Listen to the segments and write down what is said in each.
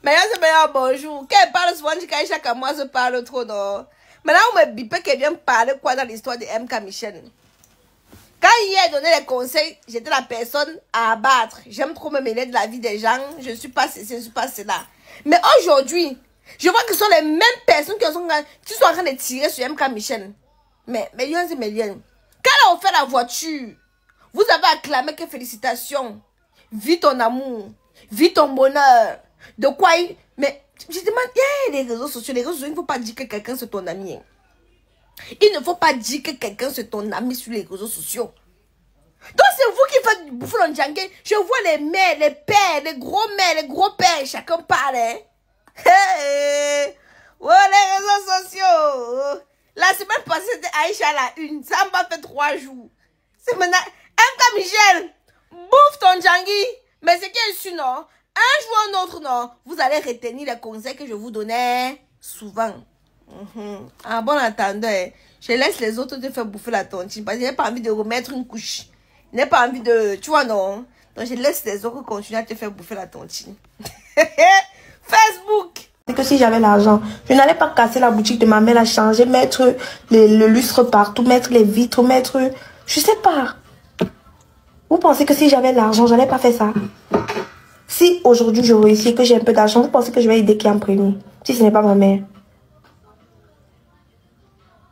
Mais c'est meilleur bonjour. Qu'elle parle souvent du cas, chaque mois se parle trop, non? Maintenant, on me bipait qu'elle vient parler quoi dans l'histoire de MK Michel. Quand il a donné les conseils, j'étais la personne à abattre. J'aime trop me mêler de la vie des gens. Je ne suis pas ceci, je ne suis pas cela. Mais aujourd'hui, je vois que ce sont les mêmes personnes qui sont en train de tirer sur MK Michel. Mais Lion, c'est Lion. Quand elle a offert la voiture, vous avez acclamé que félicitations. Vis ton amour. Vis ton bonheur. De quoi il... Mais je demande, les réseaux sociaux, il ne faut pas dire que quelqu'un c'est ton ami. Il ne faut pas dire que quelqu'un c'est ton ami sur les réseaux sociaux. Donc c'est vous qui faites bouffer le djanké. Je vois les mères, les pères, les gros-pères, chacun parle. Hein? Hey, oh, les réseaux sociaux. La semaine passée, c'était Aïcha la une. Ça m'a fait 3 jours. C'est maintenant... MK Michel, bouffe ton djangui. Mais ce qui est sûr, non? Un jour ou un autre, non? Vous allez retenir les conseils que je vous donnais souvent. En bon entendant, je laisse les autres te faire bouffer la tontine. Parce que je n'ai pas envie de remettre une couche. Je n'ai pas envie de... Tu vois, non? Donc je laisse les autres continuer à te faire bouffer la tontine. Facebook. C'est que si j'avais l'argent, je n'allais pas casser la boutique de ma mère, la changer, mettre le lustre partout, mettre les vitres, mettre... Je sais pas. Vous pensez que si j'avais l'argent, j'allais pas faire ça? Si aujourd'hui je réussis et que j'ai un peu d'argent, vous pensez que je vais aider qui en premier? Si ce n'est pas ma mère.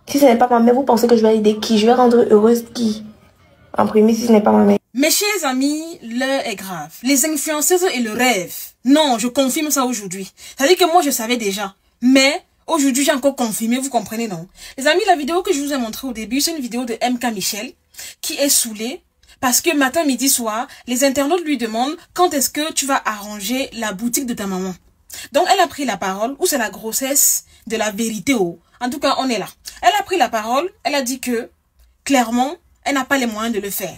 Si ce n'est pas ma mère, vous pensez que je vais aider qui? Je vais rendre heureuse qui? En premier, si ce n'est pas ma mère. Mes chers amis, l'heure est grave. Les influenceuses et le rêve. Non, je confirme ça aujourd'hui. Ça veut dire que moi, je savais déjà. Mais aujourd'hui, j'ai encore confirmé, vous comprenez, non? Les amis, la vidéo que je vous ai montrée au début, c'est une vidéo de MK Michel qui est saoulé parce que matin, midi, soir, les internautes lui demandent quand est-ce que tu vas arranger la boutique de ta maman. Donc, elle a pris la parole, ou c'est la grossesse de la vérité. Oh. En tout cas, on est là. Elle a pris la parole, elle a dit que, clairement, elle n'a pas les moyens de le faire.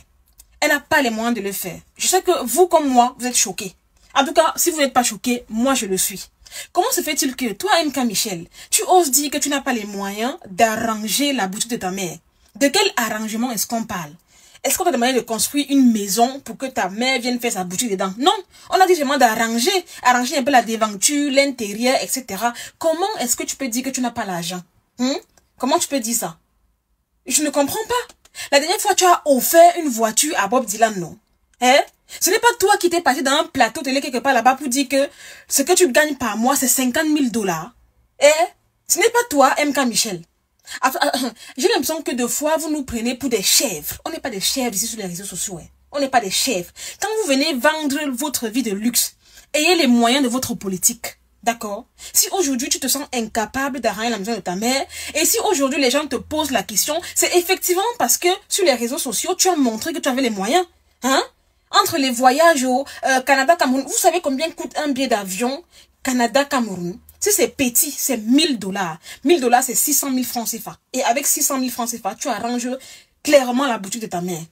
Elle n'a pas les moyens de le faire. Je sais que vous, comme moi, vous êtes choqués. En tout cas, si vous n'êtes pas choqués, moi, je le suis. Comment se fait-il que, toi, MK Michel, tu oses dire que tu n'as pas les moyens d'arranger la boutique de ta mère? De quel arrangement est-ce qu'on parle? Est-ce qu'on t'a demandé de construire une maison pour que ta mère vienne faire sa boutique dedans? Non. On a dit seulement d'arranger. Arranger un peu la devanture, l'intérieur, etc. Comment est-ce que tu peux dire que tu n'as pas l'argent? Comment tu peux dire ça? Je ne comprends pas. La dernière fois, tu as offert une voiture à Bob Dylan, non? Hein? Ce n'est pas toi qui t'es passé dans un plateau télé quelque part là-bas pour dire que ce que tu gagnes par mois, c'est 50 000 $. Ce n'est pas toi, MK Michel. J'ai l'impression que de fois, vous nous prenez pour des chèvres. On n'est pas des chèvres ici sur les réseaux sociaux. Hein. On n'est pas des chèvres. Quand vous venez vendre votre vie de luxe, ayez les moyens de votre politique. D'accord? Si aujourd'hui, tu te sens incapable d'arranger la maison de ta mère, et si aujourd'hui, les gens te posent la question, c'est effectivement parce que sur les réseaux sociaux, tu as montré que tu avais les moyens. Hein? Entre les voyages au Canada-Cameroun, vous savez combien coûte un billet d'avion Canada-Cameroun? Si c'est petit, c'est 1000 $. 1000 $, c'est 600 000 francs CFA. Et avec 600 000 francs CFA, tu arranges clairement la boutique de ta mère.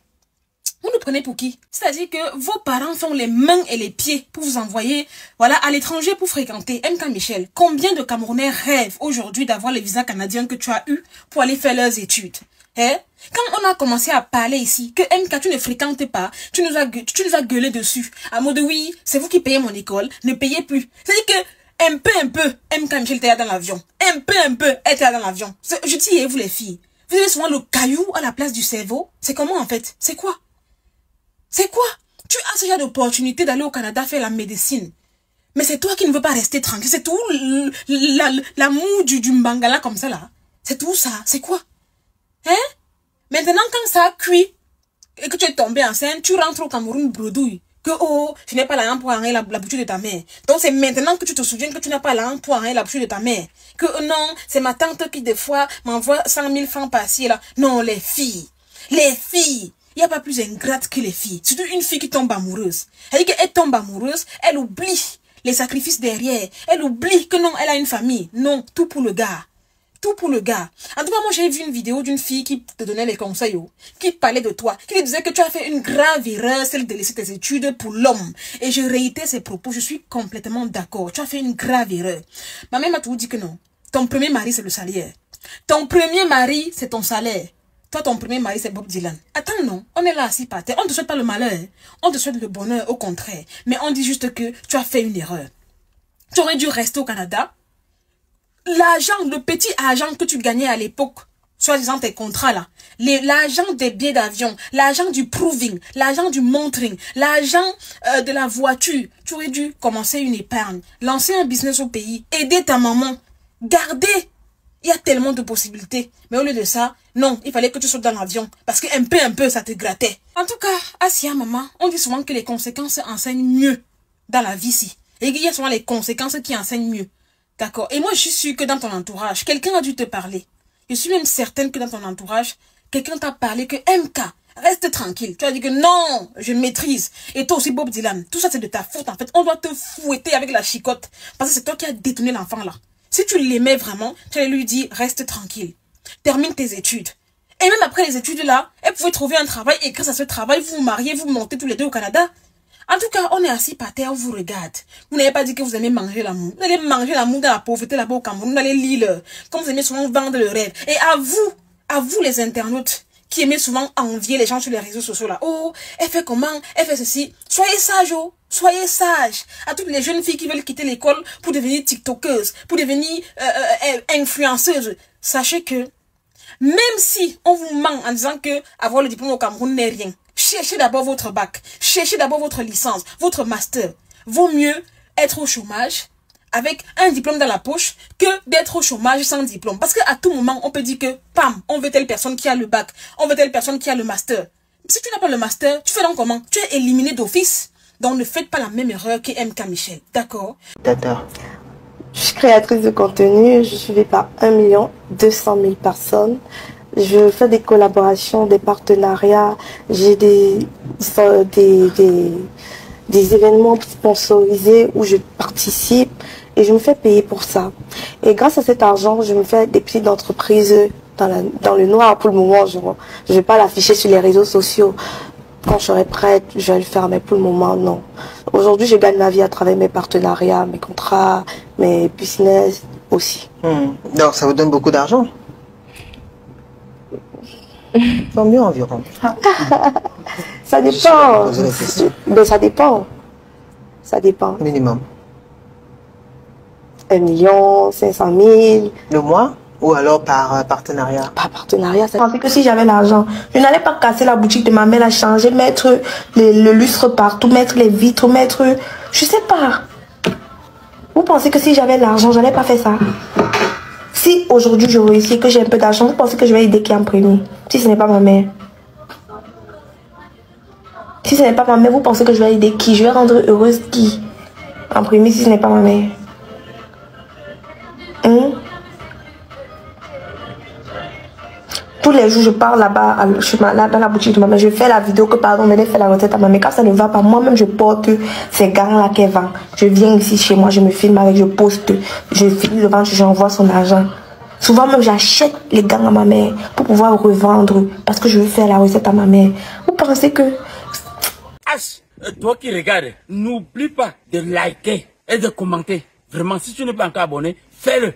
Vous nous prenez pour qui? C'est-à-dire que vos parents font les mains et les pieds pour vous envoyer, voilà, à l'étranger pour fréquenter. MK Michel, combien de Camerounais rêvent aujourd'hui d'avoir le visa canadien que tu as eu pour aller faire leurs études? Hein? Quand on a commencé à parler ici, que MK, tu ne fréquentes pas, tu nous as gueulé dessus. À mode oui, c'est vous qui payez mon école, ne payez plus. C'est-à-dire que, un peu, MK Michel était là dans l'avion. Un peu, elle était là dans l'avion. Je dis, et vous les filles, vous avez souvent le caillou à la place du cerveau. C'est comment en fait? C'est quoi? C'est quoi? Tu as ce genre d'opportunité d'aller au Canada faire la médecine. Mais c'est toi qui ne veux pas rester tranquille. C'est tout l'amour du mbangala comme ça là. C'est tout ça. C'est quoi? Hein? Maintenant quand ça a cuit et que tu es tombé enceinte, tu rentres au Cameroun bredouille. Que oh, je n'ai pas l'argent pour arranger la boutique de ta mère. Donc c'est maintenant que tu te souviens que tu n'as pas l'argent pour arranger la boutique de ta mère. Que non, c'est ma tante qui des fois m'envoie 100 000 francs par-ci et là. Non, les filles. Il n'y a pas plus ingrate que les filles. Surtout une fille qui tombe amoureuse. Elle dit qu'elle tombe amoureuse, elle oublie les sacrifices derrière. Elle oublie que non, elle a une famille. Non, tout pour le gars. Tout pour le gars. En tout cas, moi, j'ai vu une vidéo d'une fille qui te donnait les conseils, qui parlait de toi, qui te disait que tu as fait une grave erreur, celle de laisser tes études pour l'homme. Et je réitère ses propos, je suis complètement d'accord. Tu as fait une grave erreur. Ma mère m'a toujours dit que non. Ton premier mari, c'est le salaire. Ton premier mari, c'est ton salaire. Toi, ton premier mari, c'est Bob Dylan. Attends, non. On est là assis par terre. On ne te souhaite pas le malheur. On te souhaite le bonheur, au contraire. Mais on dit juste que tu as fait une erreur. Tu aurais dû rester au Canada. L'argent, le petit argent que tu gagnais à l'époque, soi-disant tes contrats là, l'argent des billets d'avion, l'argent du proving, l'argent du montring, l'argent de la voiture, tu aurais dû commencer une épargne, lancer un business au pays, aider ta maman, garder. Il y a tellement de possibilités. Mais au lieu de ça, non, il fallait que tu sautes dans l'avion. Parce qu'un peu, ça te grattait. En tout cas, Asia, maman, on dit souvent que les conséquences enseignent mieux dans la vie ici. Et il y a souvent les conséquences qui enseignent mieux. D'accord? Et moi, je suis sûre que dans ton entourage, quelqu'un a dû te parler. Je suis même certaine que dans ton entourage, quelqu'un t'a parlé que MK, reste tranquille. Tu as dit que non, je maîtrise. Et toi aussi, Bob Dylan, tout ça c'est de ta faute en fait. On doit te fouetter avec la chicotte. Parce que c'est toi qui as détourné l'enfant là. Si tu l'aimais vraiment, tu allais lui dire, reste tranquille. Termine tes études. Et même après les études là, elle pouvait trouver un travail et grâce à ce travail, vous vous mariez, vous montez tous les deux au Canada. En tout cas, on est assis par terre, on vous regarde. Vous n'avez pas dit que vous aimez manger l'amour. Vous allez manger l'amour dans la pauvreté là-bas au Cameroun. Vous allez lire, comme vous aimez souvent vendre le rêve. Et à vous les internautes, qui aimez souvent envier les gens sur les réseaux sociaux là. Oh, elle fait comment? Elle fait ceci. Soyez sages, oh. Soyez sages. À toutes les jeunes filles qui veulent quitter l'école pour devenir tiktokeuses, pour devenir influenceuses. Sachez que, même si on vous ment en disant que avoir le diplôme au Cameroun n'est rien, cherchez d'abord votre bac, cherchez d'abord votre licence, votre master. Vaut mieux être au chômage avec un diplôme dans la poche que d'être au chômage sans diplôme. Parce qu'à tout moment, on peut dire que, pam, on veut telle personne qui a le bac, on veut telle personne qui a le master. Si tu n'as pas le master, tu fais donc comment? Tu es éliminé d'office. Donc ne faites pas la même erreur que MK Michel, d'accord? D'accord. Je suis créatrice de contenu, je suis suivie par 1 200 000 personnes. Je fais des collaborations, des partenariats, j'ai des événements sponsorisés où je participe et je me fais payer pour ça. Et grâce à cet argent, je me fais des petites entreprises dans le noir. Pour le moment, je ne vais pas l'afficher sur les réseaux sociaux. Quand je serai prête, je vais le faire, mais pour le moment, non. Aujourd'hui, je gagne ma vie à travers mes partenariats, mes contrats, mes business aussi. Donc, ça vous donne beaucoup d'argent? Combien environ? Ça dépend. Mais ça dépend. Ça dépend. Minimum. 1 500 000. Le mois? Ou alors par partenariat? Par partenariat, ça pensais que si j'avais l'argent, je n'allais pas casser la boutique de ma mère, la changer, mettre le lustre partout, mettre les vitres, mettre... Je sais pas. Vous pensez que si j'avais l'argent, je n'allais pas faire ça? Si aujourd'hui je réussis, que j'ai un peu d'argent, vous pensez que je vais aider qui en premier? Si ce n'est pas ma mère. Si ce n'est pas ma mère, vous pensez que je vais aider qui? Je vais rendre heureuse qui en premier si ce n'est pas ma mère? Tous les jours, je pars là-bas, dans la boutique de ma mère. Je fais la vidéo que, pardon, mais elle fait la recette à ma mère. Quand ça ne va pas, moi-même, je porte ces gants-là qu'elle vend. Je viens ici chez moi, je me filme avec, je poste, je filme le ventre, j'envoie son argent. Souvent, même, j'achète les gants à ma mère pour pouvoir revendre parce que je veux faire la recette à ma mère. Vous pensez que... Toi qui regardes, n'oublie pas de liker et de commenter. Vraiment, si tu n'es pas encore abonné, fais-le.